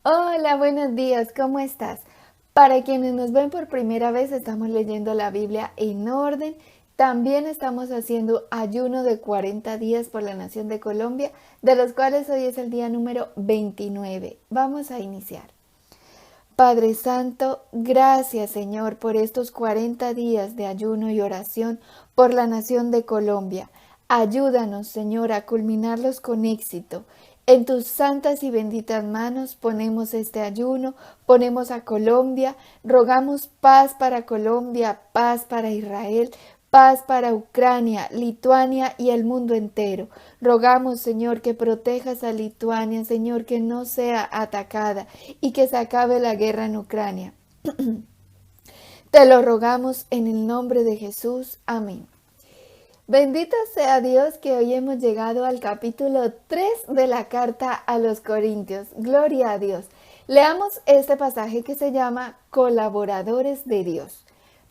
Hola, buenos días, ¿cómo estás? Para quienes nos ven por primera vez, estamos leyendo la Biblia en orden. También estamos haciendo ayuno de 40 días por la nación de Colombia, de los cuales hoy es el día número 29. Vamos a iniciar. Padre Santo, gracias Señor por estos 40 días de ayuno y oración por la nación de Colombia. Ayúdanos Señor a culminarlos con éxito. En tus santas y benditas manos ponemos este ayuno, ponemos a Colombia, rogamos paz para Colombia, paz para Israel, paz para Ucrania, Lituania y el mundo entero. Rogamos, Señor, que protejas a Lituania, Señor, que no sea atacada y que se acabe la guerra en Ucrania. Te lo rogamos en el nombre de Jesús. Amén. Bendito sea Dios que hoy hemos llegado al capítulo 3 de la carta a los Corintios. Gloria a Dios. Leamos este pasaje que se llama Colaboradores de Dios.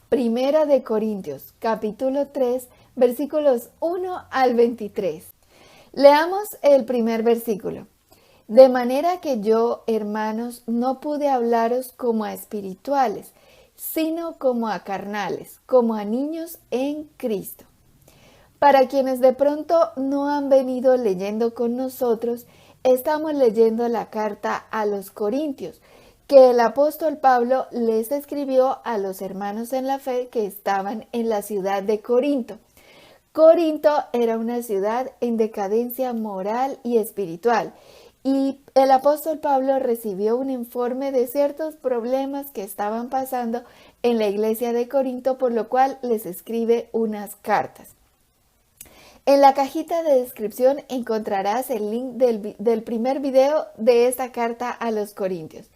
Primera de Corintios, capítulo 3, versículos 1 al 23. Leamos el primer versículo. De manera que yo, hermanos, no pude hablaros como a espirituales, sino como a carnales, como a niños en Cristo. Para quienes de pronto no han venido leyendo con nosotros, estamos leyendo la carta a los Corintios, que el apóstol Pablo les escribió a los hermanos en la fe que estaban en la ciudad de Corinto. Corinto era una ciudad en decadencia moral y espiritual, y el apóstol Pablo recibió un informe de ciertos problemas que estaban pasando en la iglesia de Corinto, por lo cual les escribe unas cartas. En la cajita de descripción encontrarás el link del primer video de esta carta a los Corintios.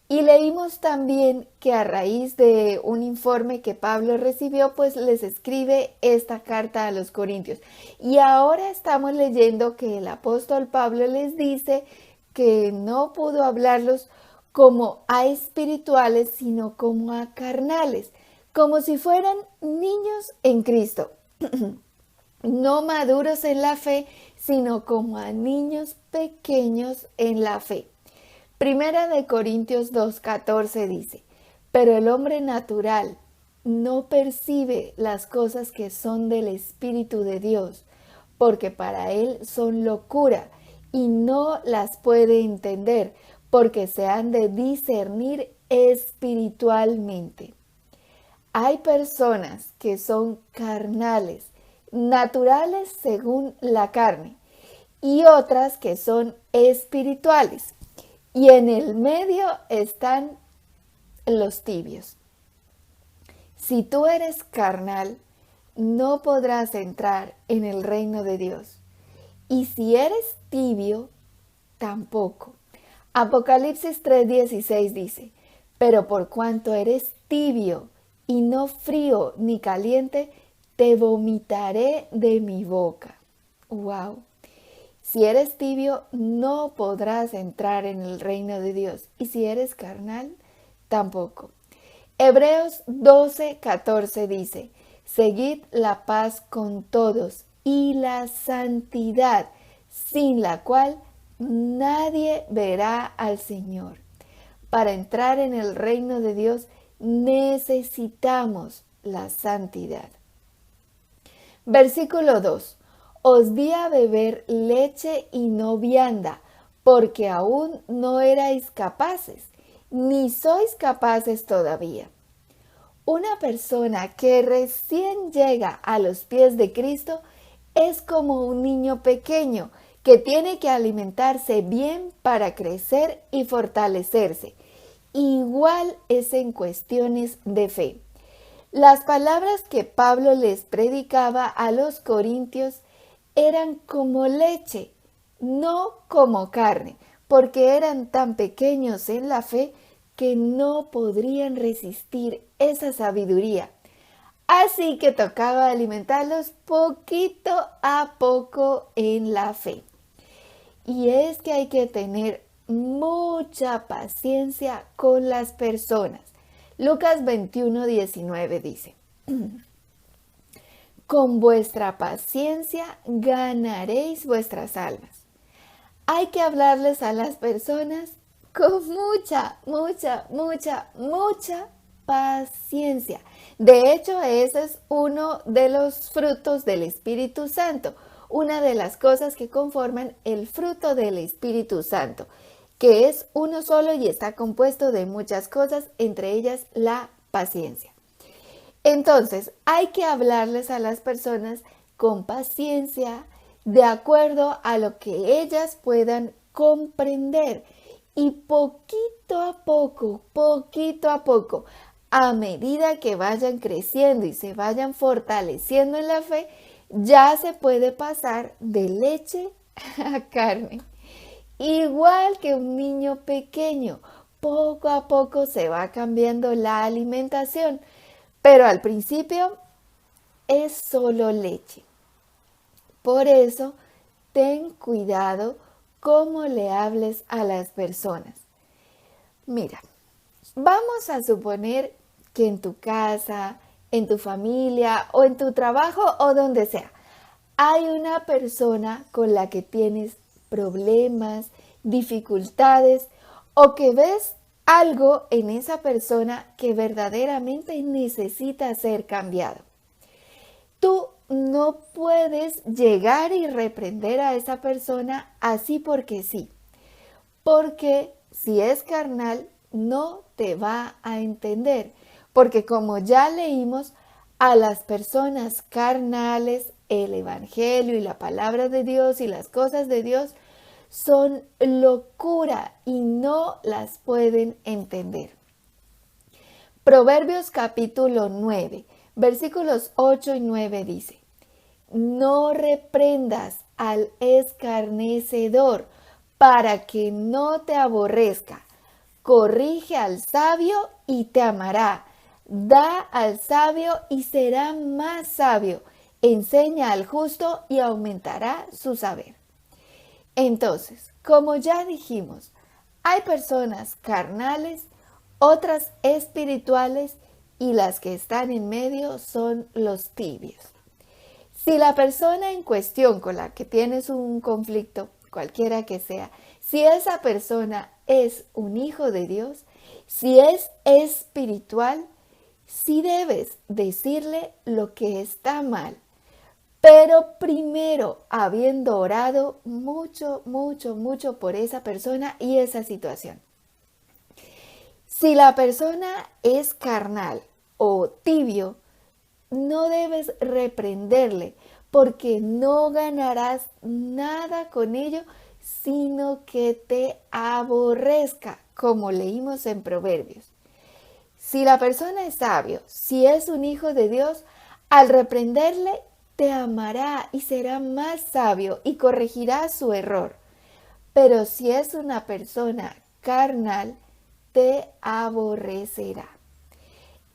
Y leímos también que a raíz de un informe que Pablo recibió, pues les escribe esta carta a los Corintios. Y ahora estamos leyendo que el apóstol Pablo les dice que no pudo hablarlos como a espirituales, sino como a carnales, como si fueran niños en Cristo. No maduros en la fe, sino como a niños pequeños en la fe. Primera de Corintios 2:14 dice, pero el hombre natural no percibe las cosas que son del Espíritu de Dios, porque para él son locura y no las puede entender, porque se han de discernir espiritualmente. Hay personas que son carnales, naturales según la carne, y otras que son espirituales. Y en el medio están los tibios. Si tú eres carnal, no podrás entrar en el reino de Dios. Y si eres tibio, tampoco. Apocalipsis 3:16 dice, pero por cuanto eres tibio y no frío ni caliente, te vomitaré de mi boca. ¡Wow! Si eres tibio, no podrás entrar en el reino de Dios. Y si eres carnal, tampoco. Hebreos 12:14 dice, seguid la paz con todos y la santidad, sin la cual nadie verá al Señor. Para entrar en el reino de Dios necesitamos la santidad. Versículo 2. Os di a beber leche y no vianda, porque aún no erais capaces, ni sois capaces todavía. Una persona que recién llega a los pies de Cristo es como un niño pequeño que tiene que alimentarse bien para crecer y fortalecerse. Igual es en cuestiones de fe. Las palabras que Pablo les predicaba a los corintios eran como leche, no como carne, porque eran tan pequeños en la fe que no podrían resistir esa sabiduría. Así que tocaba alimentarlos poquito a poco en la fe. Y es que hay que tener mucha paciencia con las personas. Lucas 21:19 dice, con vuestra paciencia ganaréis vuestras almas. Hay que hablarles a las personas con mucha, mucha, mucha, mucha paciencia. De hecho, ese es uno de los frutos del Espíritu Santo, una de las cosas que conforman el fruto del Espíritu Santo, que es uno solo y está compuesto de muchas cosas, entre ellas la paciencia. Entonces, hay que hablarles a las personas con paciencia, de acuerdo a lo que ellas puedan comprender. Y poquito a poco, a medida que vayan creciendo y se vayan fortaleciendo en la fe, ya se puede pasar de leche a carne. Igual que un niño pequeño, poco a poco se va cambiando la alimentación, pero al principio es solo leche. Por eso, ten cuidado cómo le hables a las personas. Mira, vamos a suponer que en tu casa, en tu familia o en tu trabajo o donde sea, hay una persona con la que tienes problemas, dificultades o que ves algo en esa persona que verdaderamente necesita ser cambiado. Tú no puedes llegar y reprender a esa persona así porque sí, porque si es carnal no te va a entender, porque como ya leímos, a las personas carnales el evangelio y la palabra de Dios y las cosas de Dios son locura y no las pueden entender. Proverbios capítulo 9, versículos 8 y 9 dice: no reprendas al escarnecedor para que no te aborrezca. Corrige al sabio y te amará. Da al sabio y será más sabio. Enseña al justo y aumentará su saber. Entonces, como ya dijimos, hay personas carnales, otras espirituales y las que están en medio son los tibios. Si la persona en cuestión con la que tienes un conflicto, cualquiera que sea, si esa persona es un hijo de Dios, si es espiritual, sí debes decirle lo que está mal. Pero primero, habiendo orado mucho, mucho, mucho por esa persona y esa situación. Si la persona es carnal o tibio, no debes reprenderle, porque no ganarás nada con ello, sino que te aborrezca, como leímos en Proverbios. Si la persona es sabio, si es un hijo de Dios, al reprenderle, te amará y será más sabio y corregirá su error. Pero si es una persona carnal, te aborrecerá.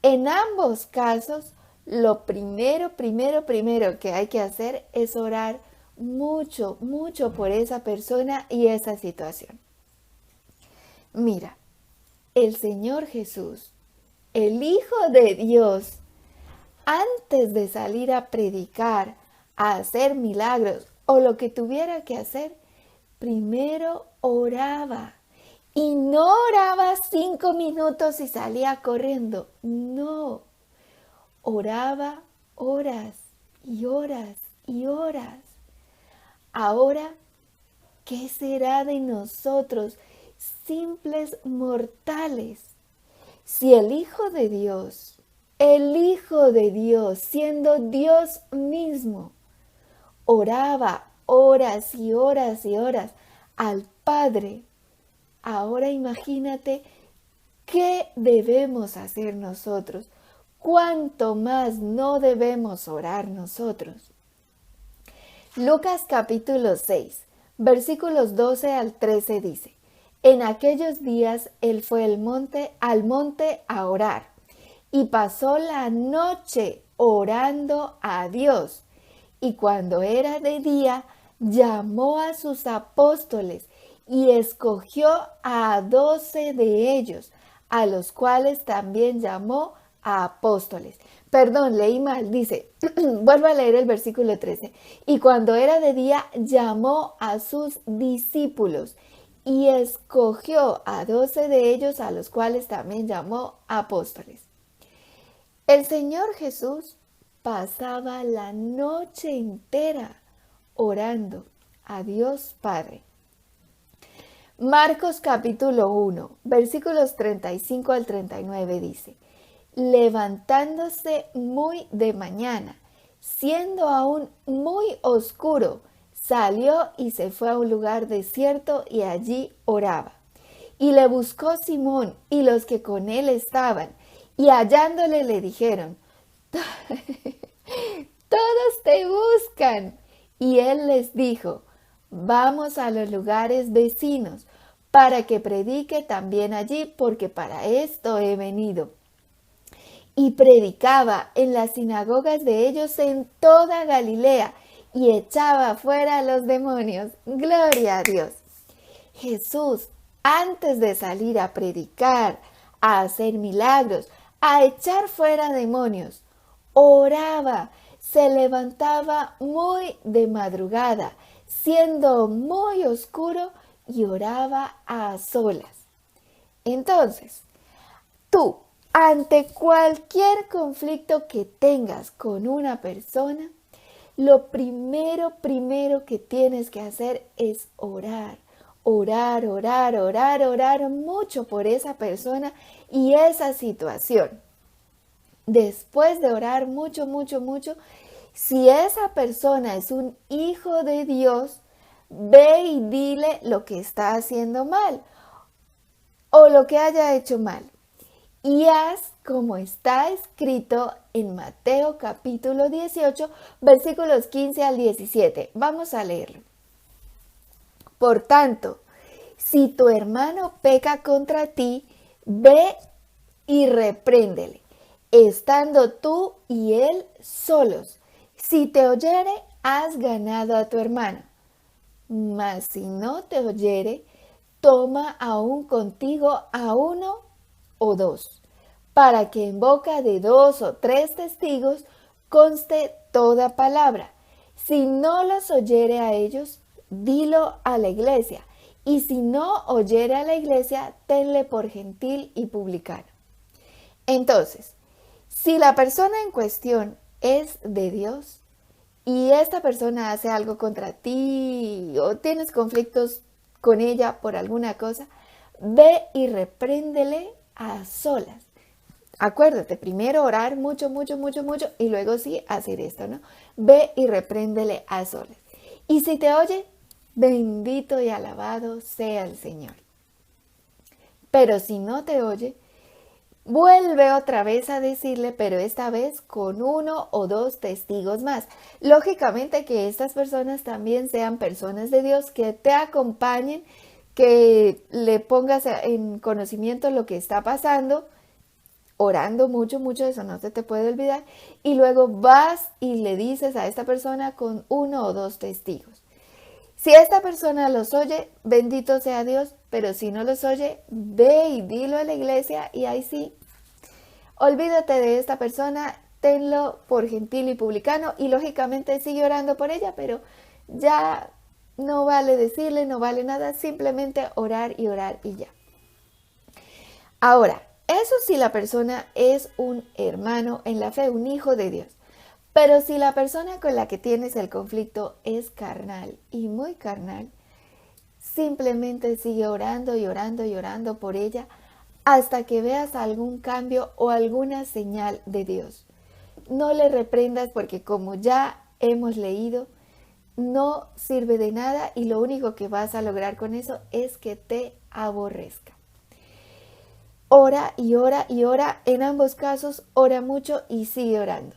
En ambos casos, lo primero que hay que hacer es orar mucho, mucho por esa persona y esa situación. Mira, el Señor Jesús, el Hijo de Dios, antes de salir a predicar, a hacer milagros o lo que tuviera que hacer, primero oraba. Y no oraba 5 minutos y salía corriendo. No, oraba horas y horas y horas. Ahora, ¿qué será de nosotros, simples mortales? Si el Hijo de Dios, siendo Dios mismo, oraba horas y horas y horas al Padre, ahora imagínate qué debemos hacer nosotros. ¿Cuánto más no debemos orar nosotros? Lucas capítulo 6, versículos 12 al 13 dice: en aquellos días él fue al monte a orar y pasó la noche orando a Dios. Y cuando era de día, llamó a sus apóstoles y escogió a 12 de ellos, a los cuales también llamó a apóstoles. Perdón, leí mal, dice, vuelvo a leer el versículo 13. Y cuando era de día, llamó a sus discípulos y escogió a 12 de ellos, a los cuales también llamó apóstoles. El Señor Jesús pasaba la noche entera orando a Dios Padre. Marcos capítulo 1, versículos 35 al 39 dice: levantándose muy de mañana, siendo aún muy oscuro, salió y se fue a un lugar desierto y allí oraba. Y le buscó Simón y los que con él estaban, y hallándole le dijeron: todos te buscan. Y él les dijo: vamos a los lugares vecinos, para que predique también allí, porque para esto he venido. Y predicaba en las sinagogas de ellos en toda Galilea, y echaba fuera a los demonios. Gloria a Dios. Jesús, antes de salir a predicar, a hacer milagros, a echar fuera demonios, oraba, se levantaba muy de madrugada, siendo muy oscuro, y oraba a solas. Entonces, tú, ante cualquier conflicto que tengas con una persona, lo primero que tienes que hacer es orar. Orar mucho por esa persona y esa situación. Después de orar mucho, si esa persona es un hijo de Dios, ve y dile lo que está haciendo mal o lo que haya hecho mal. Y haz como está escrito en Mateo capítulo 18, versículos 15 al 17. Vamos a leerlo. Por tanto, si tu hermano peca contra ti, ve y repréndele, estando tú y él solos. Si te oyere, has ganado a tu hermano. Mas si no te oyere, toma aún contigo a uno o dos, para que en boca de 2 o 3 testigos conste toda palabra. Si no los oyere a ellos, dilo a la iglesia, y si no oyere a la iglesia, tenle por gentil y publicano. Entonces, si la persona en cuestión es de Dios y esta persona hace algo contra ti o tienes conflictos con ella por alguna cosa, ve y repréndele a solas. Acuérdate, primero orar mucho y luego sí hacer esto, ¿no? Ve y repréndele a solas. Y si te oye, bendito y alabado sea el Señor. Pero si no te oye, vuelve otra vez a decirle, pero esta vez con 1 o 2 testigos más. Lógicamente que estas personas también sean personas de Dios, que te acompañen, que le pongas en conocimiento lo que está pasando, orando mucho, eso no se te puede olvidar, y luego vas y le dices a esta persona con 1 o 2 testigos. Si esta persona los oye, bendito sea Dios, pero si no los oye, ve y dilo a la iglesia y ahí sí, olvídate de esta persona, tenlo por gentil y publicano y lógicamente sigue orando por ella, pero ya no vale decirle, no vale nada, simplemente orar y ya. Ahora, eso si la persona es un hermano en la fe, un hijo de Dios. Pero si la persona con la que tienes el conflicto es carnal y muy carnal, simplemente sigue orando y orando por ella hasta que veas algún cambio o alguna señal de Dios. No le reprendas porque como ya hemos leído, no sirve de nada y lo único que vas a lograr con eso es que te aborrezca. Ora y ora, en ambos casos ora mucho y sigue orando,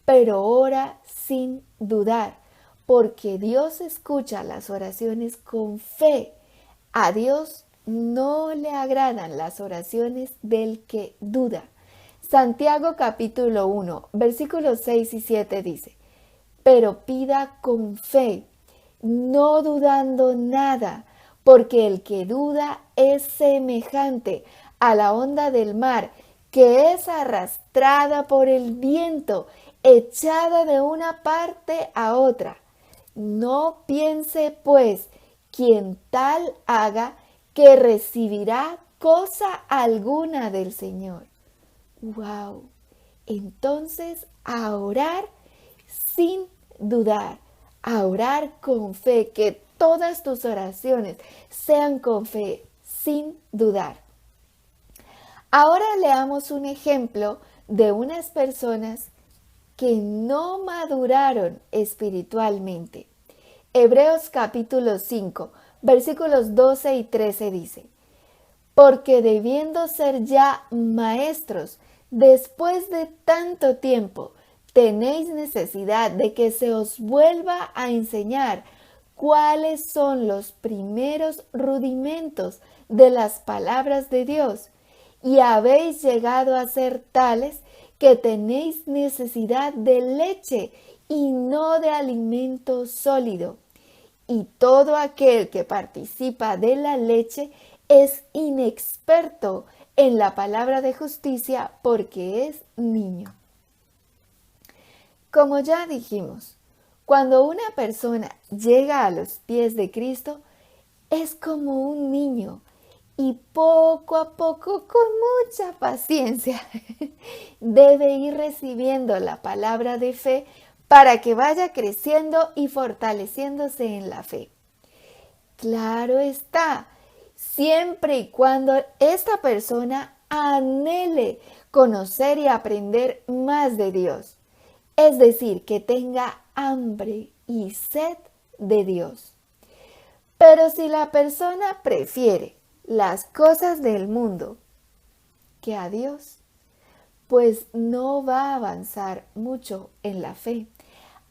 pero ora sin dudar, porque Dios escucha las oraciones con fe. A Dios no le agradan las oraciones del que duda. Santiago capítulo 1, versículos 6 y 7 dice: pero pida con fe, no dudando nada, porque el que duda es semejante a la onda del mar, que es arrastrada por el viento, echada de una parte a otra. No piense, pues, quien tal haga, que recibirá cosa alguna del Señor. ¡Wow! Entonces, a orar sin dudar, a orar con fe, que todas tus oraciones sean con fe, sin dudar. Ahora leamos un ejemplo de unas personas que no maduraron espiritualmente. Hebreos capítulo 5, versículos 12 y 13 dice: porque debiendo ser ya maestros, después de tanto tiempo, tenéis necesidad de que se os vuelva a enseñar cuáles son los primeros rudimentos de las palabras de Dios, y habéis llegado a ser tales que tenéis necesidad de leche y no de alimento sólido. Y todo aquel que participa de la leche es inexperto en la palabra de justicia porque es niño. Como ya dijimos, cuando una persona llega a los pies de Cristo, es como un niño y poco a poco, con mucha paciencia, debe ir recibiendo la palabra de fe para que vaya creciendo y fortaleciéndose en la fe. Claro está, siempre y cuando esta persona anhele conocer y aprender más de Dios, es decir, que tenga hambre y sed de Dios. Pero si la persona prefiere las cosas del mundo que a Dios, pues no va a avanzar mucho en la fe.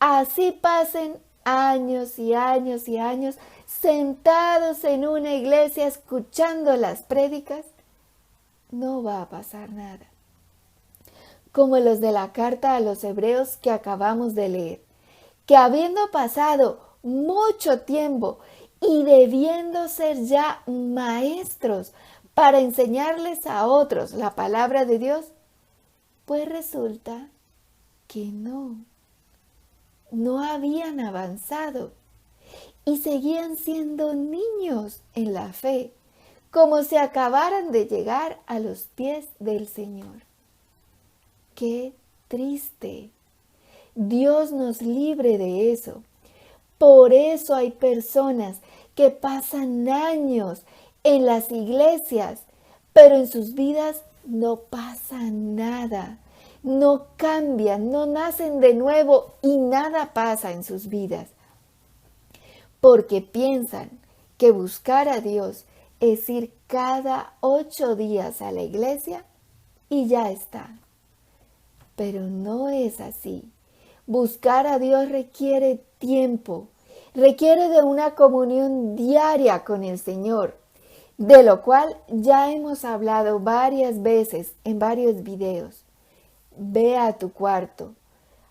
Así pasen años y años y años sentados en una iglesia escuchando las prédicas, no va a pasar nada. Como los de la carta a los hebreos que acabamos de leer, que habiendo pasado mucho tiempo y debiendo ser ya maestros para enseñarles a otros la palabra de Dios, pues resulta que no habían avanzado y seguían siendo niños en la fe, como si acabaran de llegar a los pies del Señor. ¡Qué triste! Dios nos libre de eso. Por eso hay personas que pasan años en las iglesias, pero en sus vidas no pasa nada. No cambian, no nacen de nuevo y nada pasa en sus vidas. Porque piensan que buscar a Dios es ir cada 8 días a la iglesia y ya está. Pero no es así. Buscar a Dios requiere tiempo, requiere de una comunión diaria con el Señor, de lo cual ya hemos hablado varias veces en varios videos. Ve a tu cuarto,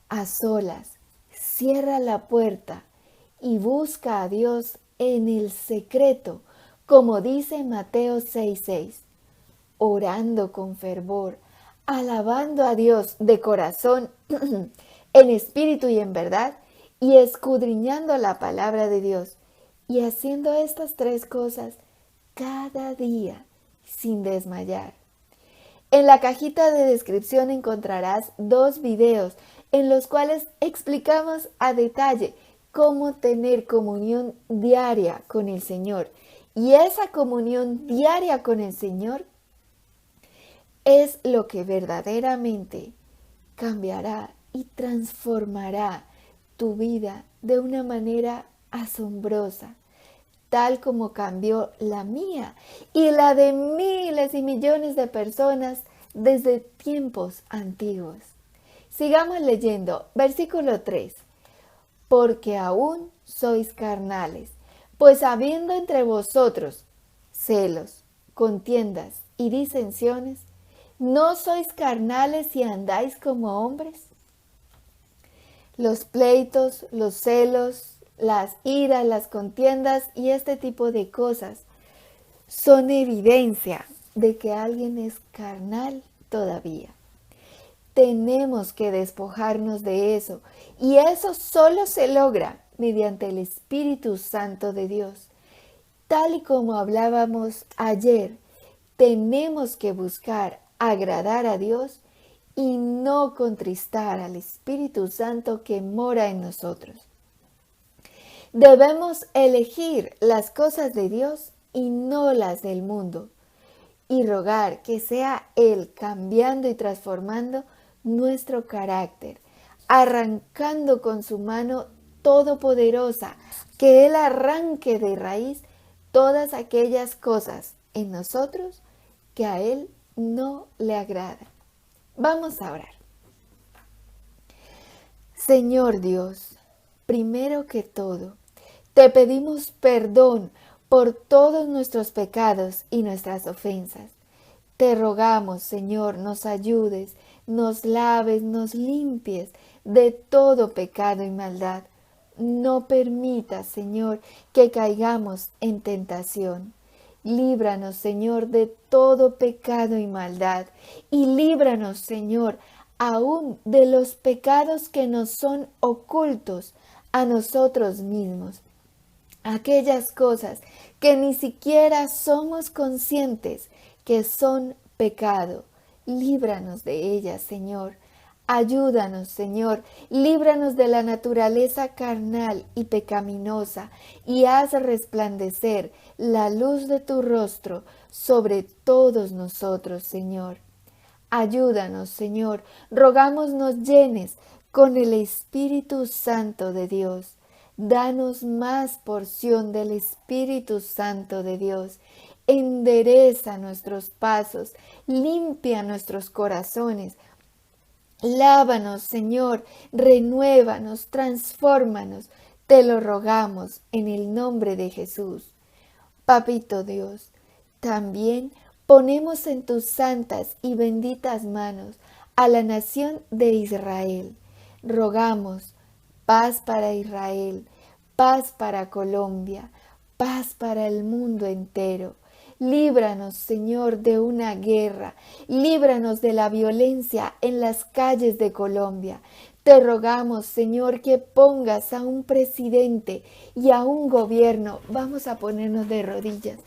a solas, cierra la puerta y busca a Dios en el secreto, como dice Mateo 6:6, orando con fervor, alabando a Dios de corazón, en espíritu y en verdad, y escudriñando la palabra de Dios, y haciendo estas 3 cosas cada día sin desmayar. En la cajita de descripción encontrarás 2 videos en los cuales explicamos a detalle cómo tener comunión diaria con el Señor. Y esa comunión diaria con el Señor es lo que verdaderamente cambiará y transformará tu vida de una manera asombrosa, tal como cambió la mía y la de miles y millones de personas desde tiempos antiguos. Sigamos leyendo, versículo 3. Porque aún sois carnales, pues habiendo entre vosotros celos, contiendas y disensiones, ¿no sois carnales y andáis como hombres? Los pleitos, los celos, las iras, las contiendas y este tipo de cosas son evidencia de que alguien es carnal todavía. Tenemos que despojarnos de eso y eso solo se logra mediante el Espíritu Santo de Dios. tal y como hablábamos ayer, tenemos que buscar agradar a Dios y no contristar al Espíritu Santo que mora en nosotros. Debemos elegir las cosas de Dios y no las del mundo, y rogar que sea Él cambiando y transformando nuestro carácter, arrancando con su mano todopoderosa, que Él arranque de raíz todas aquellas cosas en nosotros que a Él no le agradan. Vamos a orar. Señor Dios, primero que todo, te pedimos perdón por todos nuestros pecados y nuestras ofensas. Te rogamos, Señor, nos ayudes, nos laves, nos limpies de todo pecado y maldad. No permitas, Señor, que caigamos en tentación. Líbranos, Señor, de todo pecado y maldad. Y líbranos, Señor, aún de los pecados que nos son ocultos a nosotros mismos. Aquellas cosas que ni siquiera somos conscientes que son pecado. Líbranos de ellas, Señor. Ayúdanos, Señor, líbranos de la naturaleza carnal y pecaminosa y haz resplandecer la luz de tu rostro sobre todos nosotros, Señor. Ayúdanos, Señor, rogamos nos llenes con el Espíritu Santo de Dios. Danos más porción del Espíritu Santo de Dios. Endereza nuestros pasos, limpia nuestros corazones. Lávanos, Señor, renuévanos, transfórmanos. Te lo rogamos en el nombre de Jesús. Papito Dios, también ponemos en tus santas y benditas manos a la nación de Israel. Rogamos paz para Israel, paz para Colombia, paz para el mundo entero. Líbranos, Señor, de una guerra. Líbranos de la violencia en las calles de Colombia. Te rogamos, Señor, que pongas a un presidente y a un gobierno. Vamos a ponernos de rodillas.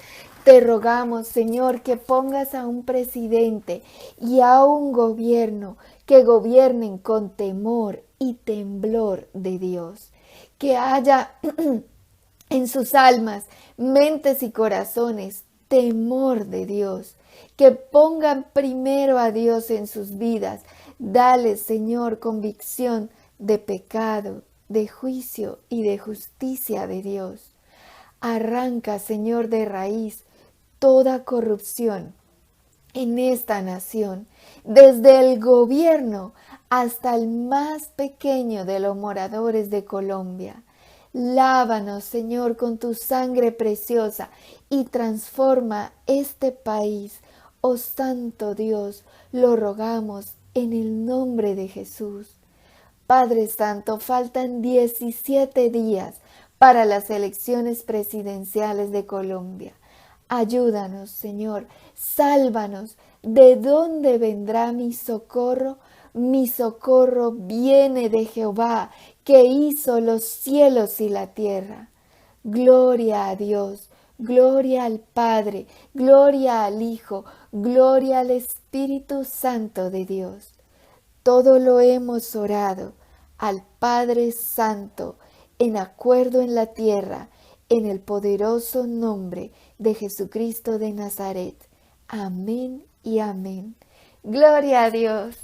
Te rogamos, Señor, que pongas a un presidente y a un gobierno que gobiernen con temor y temblor de Dios. Que haya en sus almas, mentes y corazones temor de Dios, que pongan primero a Dios en sus vidas. Dale, Señor, convicción de pecado, de juicio y de justicia de Dios. Arranca, Señor, de raíz toda corrupción en esta nación, desde el gobierno hasta el más pequeño de los moradores de Colombia. Lávanos, Señor, con tu sangre preciosa y transforma este país. Oh Santo Dios, lo rogamos en el nombre de Jesús. Padre Santo, faltan 17 días para las elecciones presidenciales de Colombia. Ayúdanos, Señor, sálvanos. ¿De dónde vendrá mi socorro? Mi socorro viene de Jehová, que hizo los cielos y la tierra. Gloria a Dios, gloria al Padre, gloria al Hijo, gloria al Espíritu Santo de Dios. Todo lo hemos orado al Padre Santo, en acuerdo en la tierra, en el poderoso nombre de Jesucristo de Nazaret. Amén y amén. Gloria a Dios.